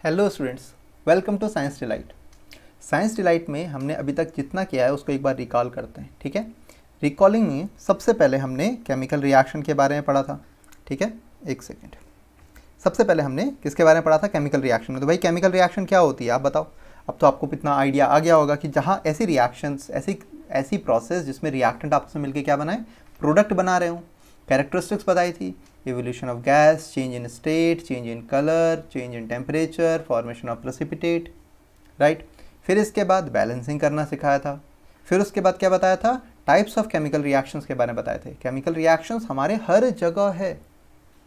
Hello students, welcome to Science Delight. Science Delight में हमने अभी तक जितना किया है उसको एक बार रिकॉल करते हैं। ठीक है, रिकॉलिंग में सबसे पहले हमने केमिकल रिएक्शन के बारे में पढ़ा था। ठीक है, एक सेकेंड। सबसे पहले हमने किसके बारे में पढ़ा था? केमिकल रिएक्शन में। तो भाई केमिकल रिएक्शन क्या होती है आप बताओ। अब तो आपको इतना आइडिया आ गया होगा कि जहाँ ऐसी रिएक्शंस, ऐसी प्रोसेस जिसमें रिएक्टेंट आपस में मिलकर क्या बनाए, प्रोडक्ट बना रहे हों। कैरेक्टरिस्टिक्स बताई थी, evolution of gas, change in state, change in color, change in temperature, formation of precipitate, right? फिर इसके बाद बैलेंसिंग करना सिखाया था। फिर उसके बाद क्या बताया था? टाइप्स ऑफ केमिकल रिएक्शंस के बारे में बताए थे। केमिकल रिएक्शंस हमारे हर जगह है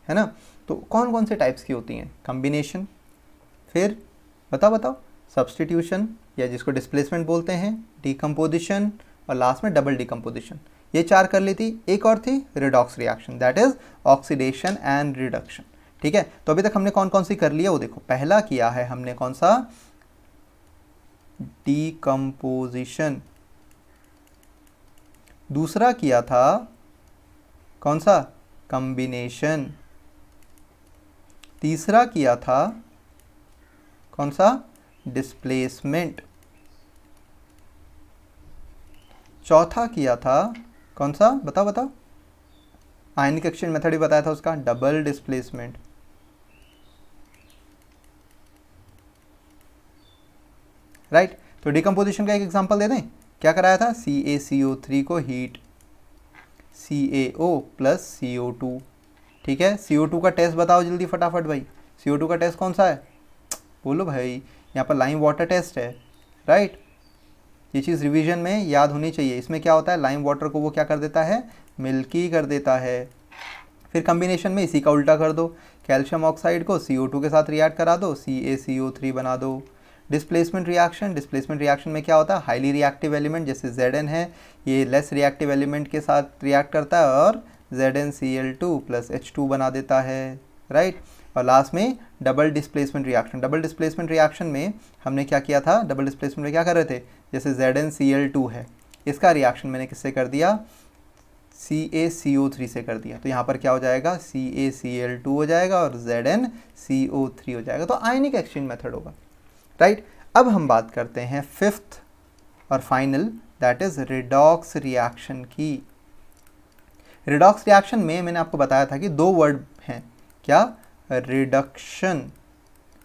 ना? तो कौन कौन से टाइप्स की होती हैं? कम्बिनेशन, फिर बताओ सब्सटीट्यूशन या जिसको डिस्प्लेसमेंट बोलते हैं, डिकम्पोजिशन और लास्ट में डबल डिकम्पोजिशन। ये चार कर ली थी। एक और थी redox reaction, that is oxidation and reduction. ठीक है, तो अभी तक हमने कौन कौन सी कर ली है वो देखो। पहला किया है हमने कौन सा? डिकम्पोजिशन। दूसरा किया था कौन सा? कॉम्बिनेशन। तीसरा किया था कौन सा? डिस्प्लेसमेंट। चौथा किया था कौन सा? बताओ। आयनिक एक्सचेंज मेथड भी बताया था उसका, डबल डिस्प्लेसमेंट। राइट, तो डिकम्पोजिशन का एक एग्जांपल दे दें। क्या कराया था? CaCO3 को हीट, CaO प्लस CO2। ठीक है, CO2 का टेस्ट बताओ जल्दी फटाफट भाई। CO2 का टेस्ट कौन सा है? बोलो भाई। यहाँ पर लाइम वाटर टेस्ट है, राइट। ये चीज़ रिवीजन में याद होनी चाहिए। इसमें क्या होता है, लाइम वाटर को वो क्या कर देता है? मिल्की कर देता है। फिर कॉम्बिनेशन में इसी का उल्टा कर दो, कैल्शियम ऑक्साइड को CO2 के साथ रिएक्ट करा दो, CaCO3 बना दो। डिस्प्लेसमेंट रिएक्शन में क्या होता है? हाईली रिएक्टिव एलिमेंट जैसे Zn है, ये लेस रिएक्टिव एलिमेंट के साथ रिएक्ट करता है और ZnCl2 प्लस H2 बना देता है, राइट। और लास्ट में डबल डिस्प्लेसमेंट रिएक्शन में हमने क्या किया था? डबल डिस्प्लेसमेंट में क्या कर रहे थे? जैसे ZnCl2 है, इसका रिएक्शन मैंने किससे कर दिया? CaCO3 से कर दिया। तो यहाँ पर क्या हो जाएगा? CaCl2 हो जाएगा और ZnCO3 हो जाएगा। तो आयनिक एक्सचेंज मेथड होगा, राइट। अब हम बात करते हैं फिफ्थ और final, that is redox reaction की। रिडॉक्स रिएक्शन में मैंने आपको बताया था कि दो वर्ड हैं, क्या? रिडक्शन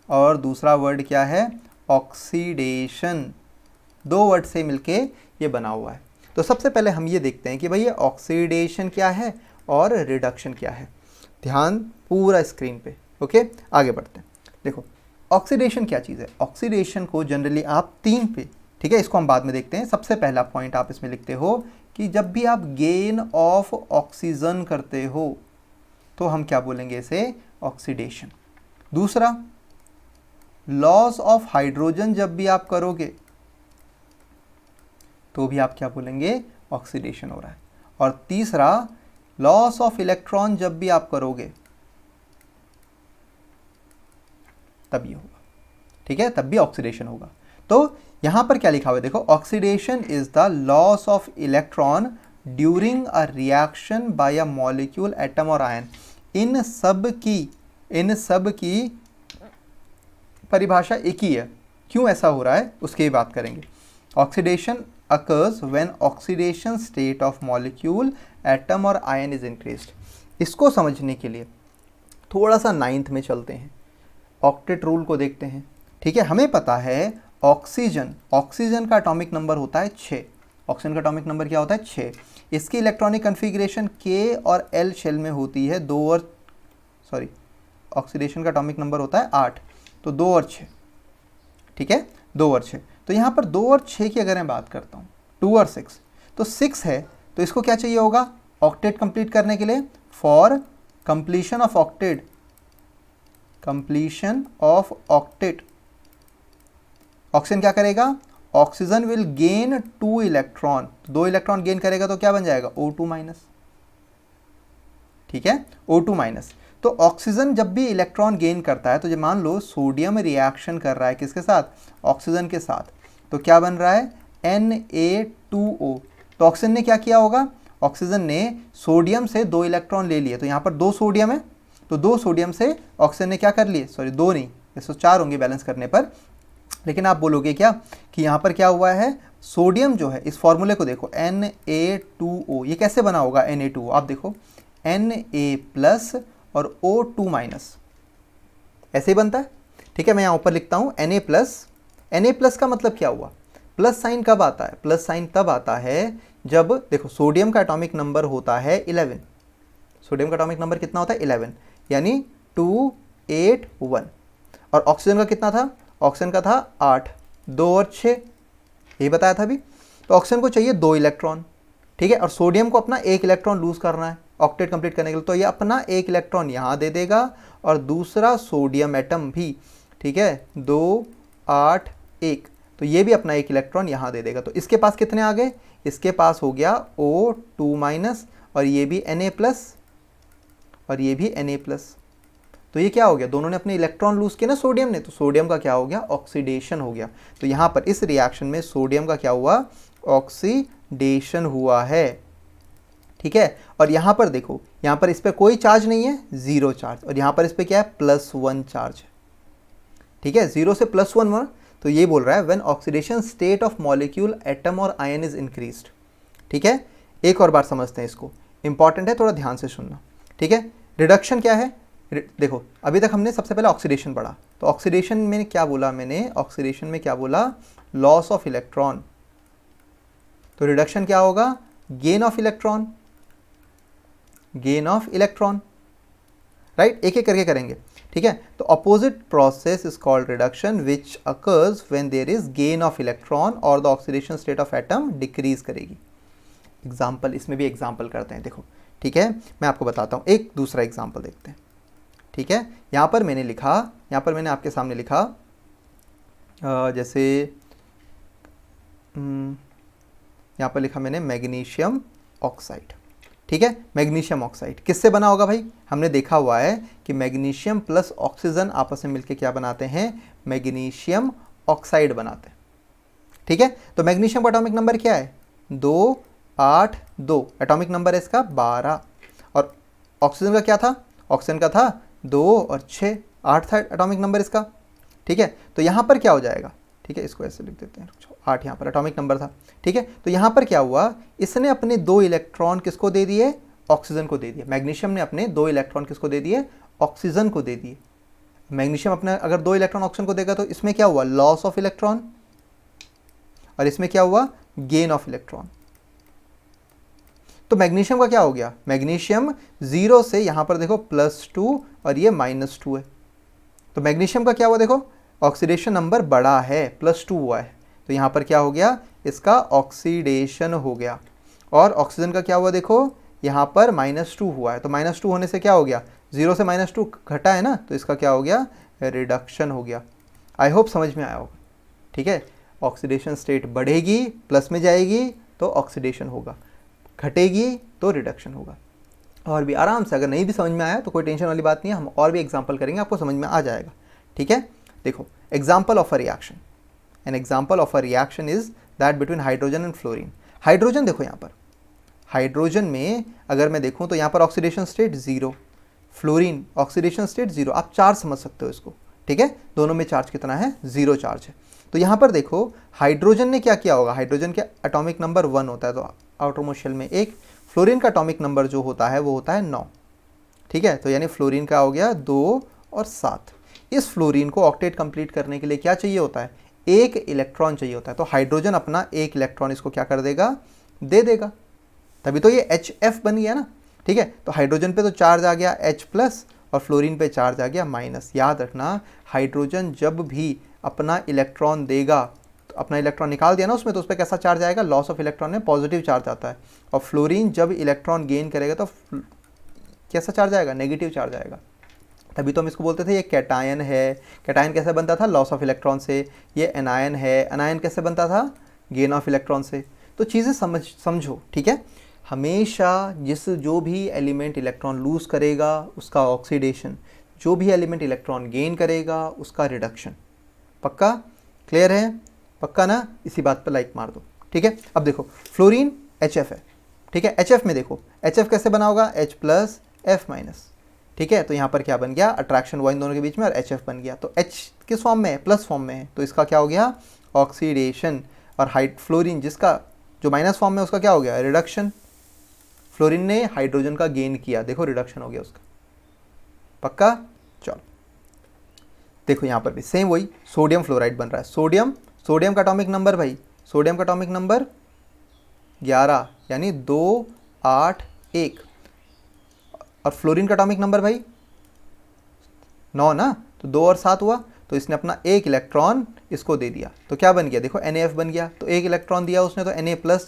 और दूसरा वर्ड क्या है? ऑक्सीडेशन। दो वर्ड से मिलके ये बना हुआ है। तो सबसे पहले हम ये देखते हैं कि भाई ये ऑक्सीडेशन क्या है और रिडक्शन क्या है। ध्यान पूरा स्क्रीन पे, ओके। आगे बढ़ते हैं। देखो ऑक्सीडेशन क्या चीज़ है। ऑक्सीडेशन को जनरली आप तीन पे, ठीक है, इसको हम बाद में देखते हैं। सबसे पहला पॉइंट आप इसमें लिखते हो कि जब भी आप गेन ऑफ ऑक्सीजन करते हो तो हम क्या बोलेंगे? इसे ऑक्सीडेशन। दूसरा, लॉस ऑफ हाइड्रोजन जब भी आप करोगे तो भी आप क्या बोलेंगे? ऑक्सीडेशन हो रहा है। और तीसरा, लॉस ऑफ इलेक्ट्रॉन जब भी आप करोगे तब ये होगा, ठीक है, तब भी ऑक्सीडेशन होगा। तो यहां पर क्या लिखा हुआ है देखो, oxidation is the loss of electron during a reaction by a molecule, atom और आयन। इन सब की परिभाषा एक ही है। क्यों ऐसा हो रहा है उसकी बात करेंगे। Oxidation occurs when oxidation state of molecule, atom और ion is increased। इसको समझने के लिए थोड़ा सा 9th में चलते हैं, ऑक्टेट रूल को देखते हैं। ठीक है, हमें पता है ऑक्सीजन का एटॉमिक नंबर होता है 6। ऑक्सीजन का एटॉमिक नंबर क्या होता है? 6। इसकी इलेक्ट्रॉनिक कन्फिग्रेशन K और L शेल में होती है ऑक्सीडेशन का एटॉमिक नंबर होता है 8, तो 2 और 6, ठीक है, 2 और 6। तो यहाँ पर 2 और 6 की अगर मैं बात करता हूँ, 2 और 6, तो 6 है, तो इसको क्या चाहिए होगा ऑक्टेट कंप्लीट करने के लिए? For completion of octet oxygen क्या करेगा? Oxygen will gain 2 electron, 2 electron gain करेगा तो क्या बन जाएगा? O2 माइनस, ठीक है, O2 माइनस। तो ऑक्सीजन जब भी इलेक्ट्रॉन गेन करता है, तो जब मान लो सोडियम रिएक्शन कर रहा है किसके साथ? ऑक्सीजन के साथ, तो क्या बन रहा है? Na2O। तो ऑक्सीजन ने क्या किया होगा? ऑक्सीजन ने सोडियम से 2 इलेक्ट्रॉन ले लिए, तो यहाँ पर 2 सोडियम है, तो 2 सोडियम से ऑक्सीजन ने क्या कर लिए? 2 नहीं, 104 होंगे बैलेंस करने पर। लेकिन आप बोलोगे क्या कि यहाँ पर क्या हुआ है, सोडियम जो है, इस फॉर्मूले को देखो Na2O, ये कैसे बना होगा Na2O, आप देखो Na+ और O2-, ऐसे ही बनता है। ठीक है, मैं यहाँ ऊपर लिखता हूँ Na+ का मतलब क्या हुआ, प्लस साइन कब आता है, प्लस साइन तब आता है जब देखो सोडियम का एटॉमिक नंबर होता है 11, सोडियम का एटॉमिक नंबर कितना होता है 11, यानी 281। और ऑक्सीजन का कितना था, ऑक्सीजन का था 8, 2 और 6, यही बताया था अभी। तो ऑक्सीजन को चाहिए 2 इलेक्ट्रॉन, ठीक है, और सोडियम को अपना 1 इलेक्ट्रॉन लूज करना है ऑक्टेट कंप्लीट करने के लिए, तो ये अपना 1 इलेक्ट्रॉन यहाँ दे देगा और दूसरा सोडियम एटम भी, ठीक है, 2 8 1, तो ये भी अपना 1 इलेक्ट्रॉन यहाँ दे देगा। तो इसके पास कितने आ गए, इसके पास हो गया O2- और ये भी Na+ और ये भी Na+। तो ये क्या हो गया, दोनों ने अपने इलेक्ट्रॉन लूज किए ना सोडियम ने, तो सोडियम का क्या हो गया, ऑक्सीडेशन हो गया। तो यहाँ पर इस रिएक्शन में सोडियम का क्या हुआ, ऑक्सीडेशन हुआ है। ठीक है, और यहाँ पर देखो, यहाँ पर इस पर कोई चार्ज नहीं है, 0 चार्ज, और यहाँ पर इस पर क्या है, +1 चार्ज है। ठीक है, 0 से +1, तो ये बोल रहा है when oxidation state of molecule atom और आयन इज इंक्रीज्ड। ठीक है, एक और बार समझते हैं इसको, इंपॉर्टेंट है, थोड़ा ध्यान से सुनना। ठीक है, रिडक्शन क्या है, देखो अभी तक हमने सबसे पहले ऑक्सीडेशन पढ़ा, तो ऑक्सीडेशन में क्या बोला मैंने, ऑक्सीडेशन में क्या बोला, लॉस ऑफ इलेक्ट्रॉन। तो रिडक्शन क्या होगा, gain of electron, gain of electron, right, एक एक करके करेंगे। ठीक है, तो opposite process is called reduction which occurs when there is gain of electron और the oxidation state of atom decrease करेगी। एग्जाम्पल, इसमें भी एग्जाम्पल करते हैं, देखो। ठीक है, मैं आपको बताता हूँ, एक दूसरा एग्जाम्पल देखते हैं। ठीक है, यहाँ पर मैंने लिखा, यहाँ पर मैंने आपके सामने लिखा जैसे यहाँ पर लिखा मैंने मैग्नीशियम ऑक्साइड। ठीक है, मैग्नीशियम ऑक्साइड किससे बना होगा भाई, हमने देखा हुआ है कि मैग्नीशियम प्लस ऑक्सीजन आपस में मिलकर क्या बनाते हैं, मैग्नीशियम ऑक्साइड बनाते हैं। ठीक है, तो मैग्नीशियम का एटॉमिक नंबर क्या है, 2 8 2, एटॉमिक नंबर है इसका 12, और ऑक्सीजन का क्या था, ऑक्सीजन का था 2 और 6, 8 था एटॉमिक नंबर इसका। ठीक है, तो यहाँ पर क्या हो जाएगा, ठीक है, इसको ऐसे लिख देते हैं, 8 यहाँ पर एटॉमिक नंबर था। ठीक है, तो यहाँ पर क्या हुआ, इसने अपने 2 इलेक्ट्रॉन किसको दे दिए, ऑक्सीजन को दे दिए। मैग्नीशियम ने अपने 2 इलेक्ट्रॉन किसको दे दिए, ऑक्सीजन को दे दिए। मैग्नीशियम अपने अगर 2 इलेक्ट्रॉन ऑक्सीजन को देगा तो इसमें क्या हुआ, लॉस ऑफ इलेक्ट्रॉन, और इसमें क्या हुआ, गेन ऑफ इलेक्ट्रॉन। तो मैग्नीशियम का क्या हो गया, मैग्नीशियम 0 से यहाँ पर देखो +2 और ये -2 है, तो मैग्नीशियम का क्या हुआ, देखो ऑक्सीडेशन नंबर बड़ा है, +2 हुआ है, तो यहाँ पर क्या हो गया, इसका ऑक्सीडेशन हो गया। और ऑक्सीजन का क्या हुआ, देखो यहाँ पर -2 हुआ है, तो -2 होने से क्या हो गया, 0 से -2 घटा है ना, तो इसका क्या हो गया, रिडक्शन हो गया। आई होप समझ में आया होगा। ठीक है, ऑक्सीडेशन स्टेट बढ़ेगी, प्लस में जाएगी तो ऑक्सीडेशन होगा, घटेगी तो रिडक्शन होगा। और भी आराम से, अगर नहीं भी समझ में आया तो कोई टेंशन वाली बात नहीं है, हम और भी एग्जाम्पल करेंगे, आपको समझ में आ जाएगा। ठीक है, देखो example of a reaction, an example of a reaction is that between hydrogen and fluorine. Hydrogen देखो, यहाँ पर हाइड्रोजन में अगर मैं देखूँ तो यहाँ पर oxidation state 0, fluorine oxidation state 0, आप चार्ज समझ सकते हो इसको। ठीक है, दोनों में चार्ज कितना है, 0 चार्ज है। तो यहाँ पर देखो हाइड्रोजन ने क्या किया होगा, हाइड्रोजन के एटॉमिक नंबर 1 होता है, तो आउटर मोस्ट शेल में 1, फ्लोरीन का एटॉमिक नंबर जो होता है वो होता है 9। ठीक है, तो यानी फ्लोरीन का हो गया 2 और 7। इस फ्लोरीन को ऑक्टेट कंप्लीट करने के लिए क्या चाहिए होता है, 1 इलेक्ट्रॉन चाहिए होता है, तो हाइड्रोजन अपना 1 इलेक्ट्रॉन इसको क्या कर देगा, दे देगा, तभी तो ये HF बन गया ना। ठीक है, तो हाइड्रोजन पे तो चार्ज आ गया H+ और फ्लोरीन पे चार्ज आ गया माइनस। याद रखना, हाइड्रोजन जब भी अपना इलेक्ट्रॉन देगा, तो अपना इलेक्ट्रॉन निकाल दिया ना उसमें, तो उस पर कैसा चार्ज आएगा, लॉस ऑफ इलेक्ट्रॉन में पॉजिटिव चार्ज आता है। और फ्लोरीन जब इलेक्ट्रॉन गेन करेगा तो कैसा चार्ज आएगा, नेगेटिव चार्ज आएगा। तभी तो हम इसको बोलते थे ये कैटायन है। कैटायन कैसे बनता था, लॉस ऑफ इलेक्ट्रॉन से। ये एनायन है, एनायन कैसे बनता था, गेन ऑफ इलेक्ट्रॉन से। तो चीज़ें समझो। ठीक है, हमेशा जो भी एलिमेंट इलेक्ट्रॉन लूज करेगा उसका ऑक्सीडेशन, जो भी एलिमेंट इलेक्ट्रॉन गेन करेगा उसका रिडक्शन। पक्का, क्लियर है, पक्का ना, इसी बात पर लाइक मार दो। ठीक है, अब देखो फ्लोरीन HF है। ठीक है, HF में देखो HF कैसे बना होगा, H+F-, ठीक है। तो यहाँ पर क्या बन गया, अट्रैक्शन हुआ इन दोनों के बीच में और HF बन गया। तो H किस फॉर्म में है, प्लस फॉर्म में है, तो इसका क्या हो गया, ऑक्सीडेशन। और फ्लोरीन जिसका जो माइनस फॉर्म में उसका क्या हो गया, रिडक्शन। फ्लोरीन ने हाइड्रोजन का गेन किया, देखो रिडक्शन हो गया उसका। पक्का। चलो देखो यहाँ पर भी सेम वही सोडियम फ्लोराइड बन रहा है। सोडियम का एटॉमिक नंबर भाई, सोडियम का एटॉमिक नंबर 11 यानी 2 8 1। और फ्लोरीन का एटॉमिक नंबर भाई 9 ना, तो 2 और 7 हुआ। तो इसने अपना एक इलेक्ट्रॉन इसको दे दिया, तो क्या बन गया, देखो NaF बन गया। तो एक इलेक्ट्रॉन दिया उसने तो Na+,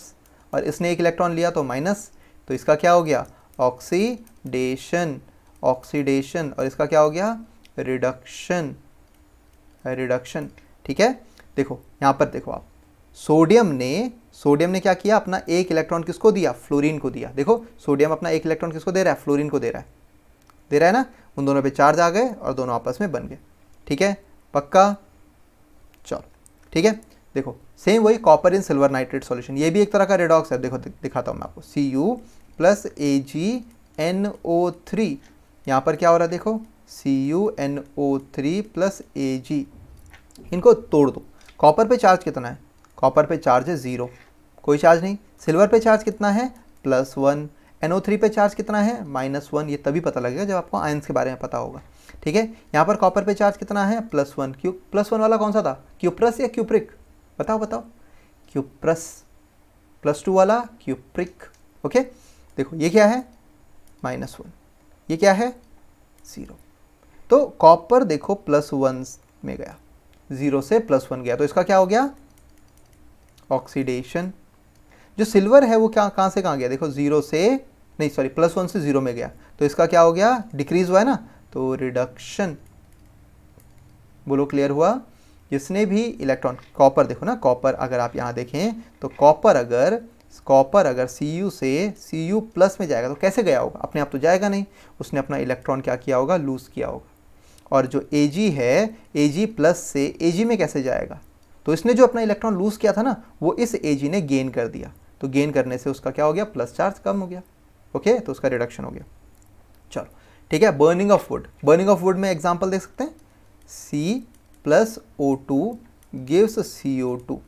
और इसने एक इलेक्ट्रॉन लिया तो माइनस। तो इसका क्या हो गया, ऑक्सीडेशन। और इसका क्या हो गया, रिडक्शन। ठीक है। देखो यहाँ पर देखो आप, सोडियम ने क्या किया, अपना एक इलेक्ट्रॉन किसको दिया, फ्लोरीन को दिया। देखो सोडियम अपना एक इलेक्ट्रॉन किसको दे रहा है, फ्लोरीन को दे रहा है ना। उन दोनों पे चार्ज आ गए और दोनों आपस में बन गए। ठीक है, पक्का। चलो ठीक है। देखो सेम वही कॉपर इन सिल्वर नाइट्रेट सॉल्यूशन, ये भी एक तरह का रेडॉक्स है। देखो दिखाता हूँ मैं आपको, Cu+Ag NO3। यहाँ पर क्या हो रहा है, देखो CuNO3+Ag। इनको तोड़ दो। कॉपर पे चार्ज कितना है, कॉपर पे चार्ज है 0, कोई चार्ज नहीं। सिल्वर पे चार्ज कितना है, +1। NO3 पे चार्ज कितना है, -1। ये तभी पता लगेगा जब आपको आयंस के बारे में पता होगा। ठीक है। यहाँ पर कॉपर पे चार्ज कितना है, +1। +1 वाला कौन सा था, क्यूप्रस या क्यूप्रिक, बताओ। क्यूप्रस। +2 वाला क्यूप्रिक। ओके। देखो ये क्या है, -1, ये क्या है 0। तो कॉपर देखो +1 में गया, 0 से +1 गया, तो इसका क्या हो गया, ऑक्सीडेशन। जो सिल्वर है वो क्या, कहाँ से कहाँ गया, देखो 0 से नहीं सॉरी +1 से 0 में गया, तो इसका क्या हो गया, डिक्रीज हुआ है ना, तो रिडक्शन। बोलो क्लियर हुआ। जिसने भी इलेक्ट्रॉन, कॉपर देखो ना, कॉपर अगर आप यहाँ देखें तो कॉपर अगर Cu से Cu+ में जाएगा तो कैसे गया होगा, अपने आप तो जाएगा नहीं, उसने अपना इलेक्ट्रॉन क्या किया होगा, लूज किया होगा। और जो Ag है, Ag+ से Ag में कैसे जाएगा, तो इसने जो अपना इलेक्ट्रॉन लूज किया था ना, वो इस Ag ने गेन कर दिया, तो गेन करने से उसका क्या हो गया, प्लस चार्ज कम हो गया। ओके, तो उसका रिडक्शन हो गया। चलो ठीक है। बर्निंग ऑफ वुड में एग्जांपल देख सकते हैं, C+O2 gives CO2।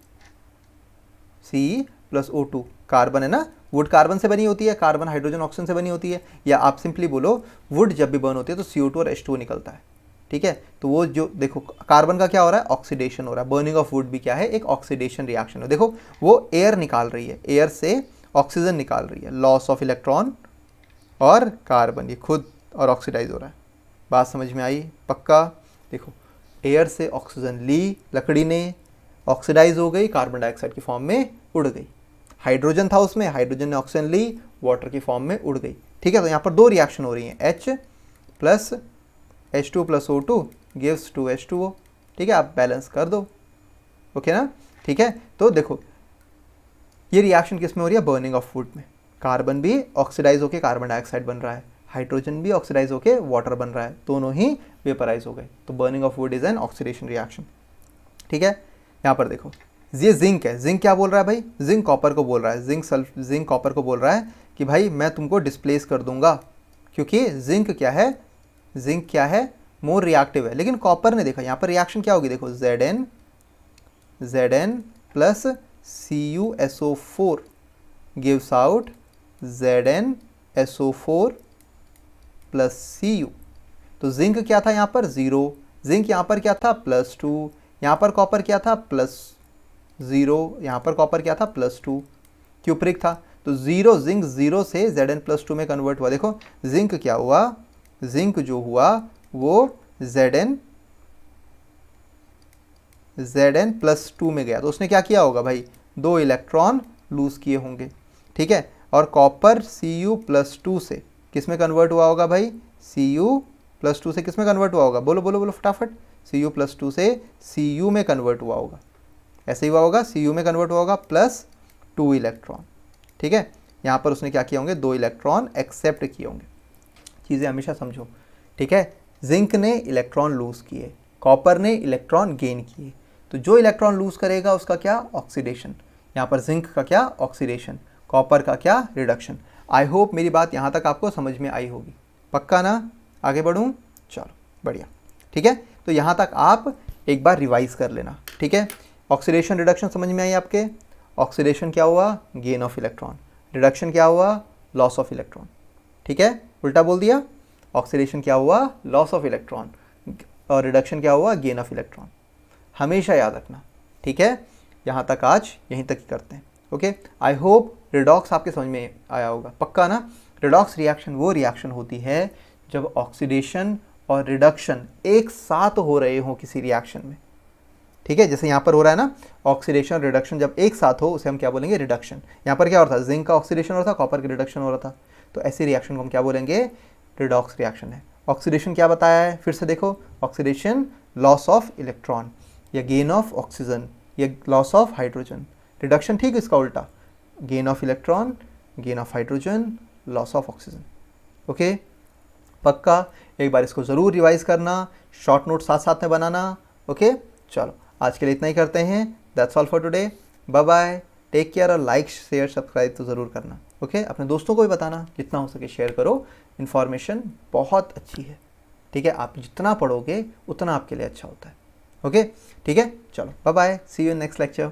C+O2 carbon है ना, वुड कार्बन से बनी होती है, कार्बन हाइड्रोजन ऑक्सीजन से बनी होती है, या आप सिंपली बोलो वुड जब भी बर्न होती है तो CO2 और H2O निकलता है। ठीक है। तो वो जो देखो कार्बन का क्या हो रहा है, ऑक्सीडेशन हो रहा है। बर्निंग ऑफ वुड भी क्या है, एक ऑक्सीडेशन रिएक्शन है। देखो वो एयर निकाल रही है, एयर से ऑक्सीजन निकाल रही है, लॉस ऑफ इलेक्ट्रॉन, और कार्बन ये खुद और ऑक्सीडाइज हो रहा है। बात समझ में आई, पक्का। देखो एयर से ऑक्सीजन ली लकड़ी ने, ऑक्सीडाइज हो गई, कार्बन डाइऑक्साइड की फॉर्म में उड़ गई। हाइड्रोजन था उसमें, हाइड्रोजन ने ऑक्सीजन ली, वाटर की फॉर्म में उड़ गई। ठीक है। तो यहाँ पर दो रिएक्शन हो रही हैं, H+H2+O2 गिव्स 2H2O। ठीक है, आप बैलेंस कर दो। ओके ना। ठीक है। तो देखो ये रिएक्शन किस में हो रही है, बर्निंग ऑफ वुड में। कार्बन भी ऑक्सीडाइज होकर कार्बन डाइऑक्साइड बन रहा है, हाइड्रोजन भी ऑक्सीडाइज होकर वाटर बन रहा है, दोनों ही वेपराइज हो गए। तो burning of would is an oxidation reaction. ठीक है। यहाँ पर देखो ये जिंक है, जिंक क्या बोल रहा है भाई, जिंक कॉपर को बोल रहा है, जिंक कॉपर को बोल रहा है कि भाई मैं तुमको डिस्प्लेस कर दूंगा, क्योंकि जिंक क्या है, मोर रिएक्टिव है। लेकिन कॉपर ने देखा यहाँ पर रिएक्शन क्या होगी, देखो Zn + CuSO4 gives out ZnSO4 + Cu। तो जिंक क्या था यहाँ पर 0, जिंक यहाँ पर क्या था +2, यहाँ पर कॉपर क्या था +0, यहाँ पर कॉपर क्या था +2, क्यूप्रिक था। तो जिंक 0 से Zn+2 में कन्वर्ट हुआ। देखो जिंक क्या हुआ, जिंक जो हुआ वो Zn+2 में गया, तो उसने क्या किया होगा भाई, 2 इलेक्ट्रॉन लूज किए होंगे। ठीक है। और कॉपर Cu+2 से किस में कन्वर्ट हुआ होगा भाई, Cu+2 से किस में कन्वर्ट हुआ होगा, बोलो बोलो बोलो फटाफट, Cu+2 से Cu में कन्वर्ट हुआ होगा। ऐसे ही हुआ होगा, Cu में कन्वर्ट हुआ होगा +2 इलेक्ट्रॉन। ठीक है। यहाँ पर उसने क्या किए होंगे, 2 इलेक्ट्रॉन एक्सेप्ट किए होंगे। चीज़ें हमेशा समझो। ठीक है। जिंक ने इलेक्ट्रॉन लूज किए, कॉपर ने इलेक्ट्रॉन गेन किए। तो जो इलेक्ट्रॉन लूज करेगा उसका क्या, ऑक्सीडेशन। यहाँ पर जिंक का क्या, ऑक्सीडेशन, कॉपर का क्या, रिडक्शन। आई होप मेरी बात यहाँ तक आपको समझ में आई होगी, पक्का ना। आगे बढ़ूँ? चलो बढ़िया, ठीक है। तो यहाँ तक आप एक बार रिवाइज कर लेना, ठीक है। ऑक्सीडेशन रिडक्शन समझ में आई आपके? ऑक्सीडेशन क्या हुआ? Gain of electron. रिडक्शन क्या हुआ? लॉस ऑफ इलेक्ट्रॉन, ठीक है। उल्टा बोल दिया, ऑक्सीडेशन क्या हुआ? लॉस ऑफ इलेक्ट्रॉन, और रिडक्शन क्या हुआ? Gain of electron. हमेशा याद रखना, ठीक है। यहाँ तक आज यहीं तक ही करते हैं, ओके। आई होप रिडॉक्स आपके समझ में आया होगा, पक्का ना। रिडॉक्स रिएक्शन वो रिएक्शन होती है जब ऑक्सीडेशन और रिडक्शन एक साथ हो रहे हों किसी रिएक्शन में, ठीक है। जैसे यहाँ पर हो रहा है ना, ऑक्सीडेशन रिडक्शन जब एक साथ हो उसे हम क्या बोलेंगे? रिडक्शन। यहाँ पर क्या हो रहा था? जिंक का ऑक्सीडेशन हो रहा था, कॉपर का रिडक्शन हो रहा था, तो ऐसे रिएक्शन को हम क्या बोलेंगे? रिडॉक्स रिएक्शन है। ऑक्सीडेशन क्या बताया है फिर से देखो? ऑक्सीडेशन लॉस ऑफ इलेक्ट्रॉन या गेन ऑफ ऑक्सीजन या लॉस ऑफ हाइड्रोजन। रिडक्शन ठीक इसका उल्टा, gain of electron, gain of hydrogen, loss of oxygen, okay. पक्का एक बार इसको ज़रूर रिवाइज करना, शॉर्ट नोट साथ साथ में बनाना, ओके। चलो आज के लिए इतना ही करते हैं। That's all for today, bye bye, take care, और लाइक शेयर सब्सक्राइब तो ज़रूर करना, ओके। अपने दोस्तों को भी बताना, जितना हो सके शेयर करो, इन्फॉर्मेशन बहुत अच्छी है, ठीक है। आप जितना पढ़ोगे उतना आपके लिए अच्छा होता है, ओके, ठीक है। चलो bye bye, see you in next lecture.